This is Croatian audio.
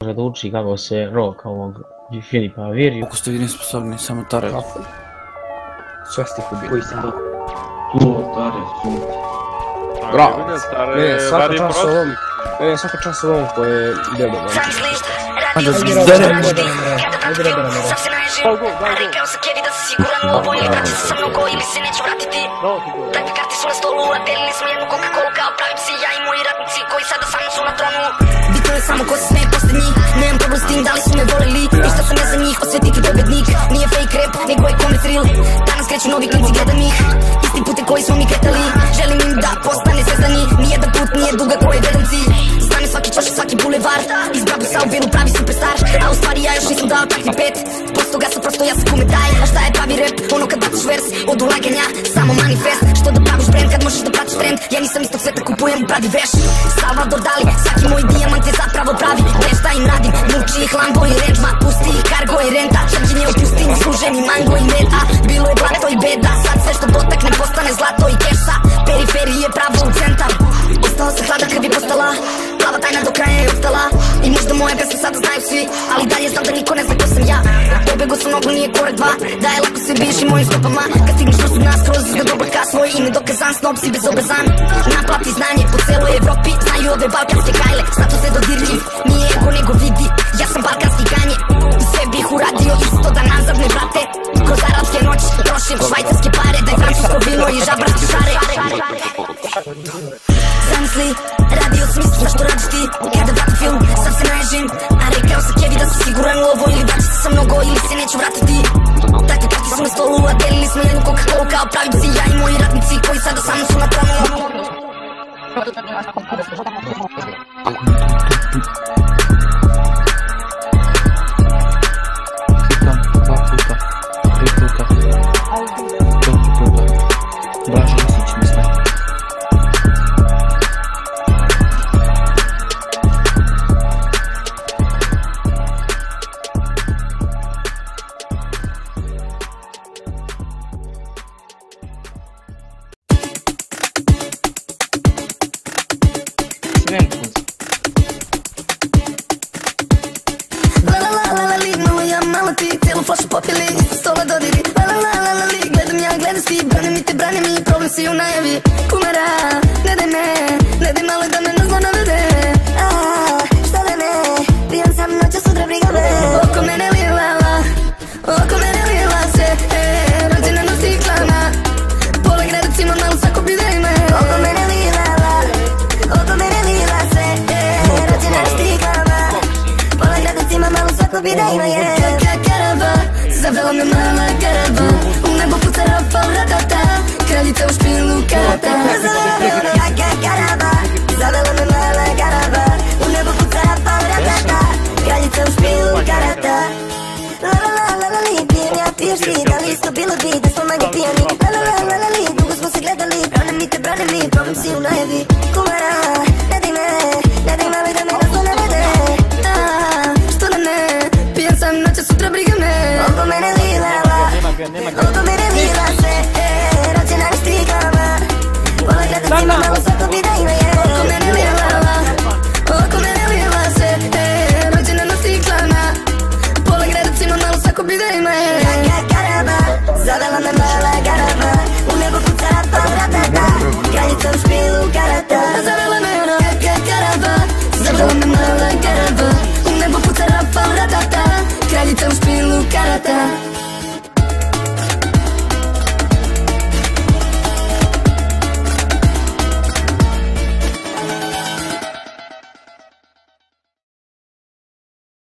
sutra da uči kako se roka ovog Filipa Viriju. Ako ste vi nesposobni, samo Tare. Sve ste ih ubili. Koji sam to? Tare, Bravo! Ne, svaka čast ovom koji je debel. Ajde, Rekao sam Kevi da si siguran u ovo ili vraći se sa mnom go ili se neću vratiti. Takve karti su na stolu, a delili smo jednu Coca-Colu kao pravi psi, ja i moji ratnici koji sada sa mnom su na tronu. Bitno je samo ko se smeje posle njih, nemam problem s tim da li su me voleli i šta sam ja za njih, osvetiti pobednik. Nije fake rap, nego je comic real. Danas kreću novi klinci, gledam ih, isti pute koji smo mi kretali. Želim im da postane zvezdani, nijedan put nije duga koji vedem cilj. Stane svaki čoš, svaki bulevar, izbrabu sa u velu pravi superstar. A u stvari ja još nisam dao takvi 5%, toga sam prosto ja sam kume taj. A šta je pravi rap? Ono kad baciš vers od ulaganja, samo manifest. Što da praviš brand kad možeš da pratiš trend? Ja nisam istog sveta, kupujem pravi veš. Salvador Dali, svaki moj dijamant je zapravo pravi. Ne šta im radim, muči ih Lambo i Redma, pusti ih Cargo i Renta. Črđenje u pustinji, služe mi mango i meta. Bilo je blato i beda, sad sve što dotakne postane zlato i keša. Periferije pravo u centar. Ostao se hlada krvi postala, plava tajna do kraja je ostala. I možda moje pesme sada znaju svi, ali dalje znam da niko ne zna ko sam ja. Pobego sam mnogo, nije korek 2, da je lako se biš i mojim stopama. Kad stigneš do nas kroz izgled oblaka, svoje ime dokazan, snob si bezobrazan. Naplati znanje po celoj Evropi, znaju ove balkanske kajle. Status je dodirljiv, nije ego nego vidi, ja sam balkanski ganje. I sve bih uradio isto da nazad ne vrate. Kroz arapske noći trošim švajcarske pare, da je francusko vino i žabarske šare. Zamisli, radio sam isto što radiš ti. Kada vratim film, sam se naježim. A rekao sam Kevi da si siguran u ovo ili vraći se sa mnogo ili se neću vratiti. Takve karti su na stolu, a delili smo jednu Coca-Colu kao pravi psi, ja i moji ratnici koji sada sa mnom su na tronu. Blažo Lisić misle. Cijelu flašu popili, stola dodiri. La la la la la li, gledam ja, gledam svi. Brane mi te, brane mi, problem si u najavi. Kumara, ne daj me, ne daj malo da me na zlo navede. Šta da ne, pijam sam noća, sutra briga me. Oko mene li lala, oko mene li la se. Rođena nosi klana, pola grada cima, malo svako pide ime. Oko mene li lala, oko mene li la se. Rođena nosi klana, pola grada cima, malo svako pide ime. Zavela me mala garaba, u nebo puca rafal ratata, kraljica u špilu karata. Zavela me garaba, zavela me mala garaba, u nebo puca rafal ratata, kraljica u špilu karata. La la la la la li, pijem ja, piješ ti, da li isto bilo bi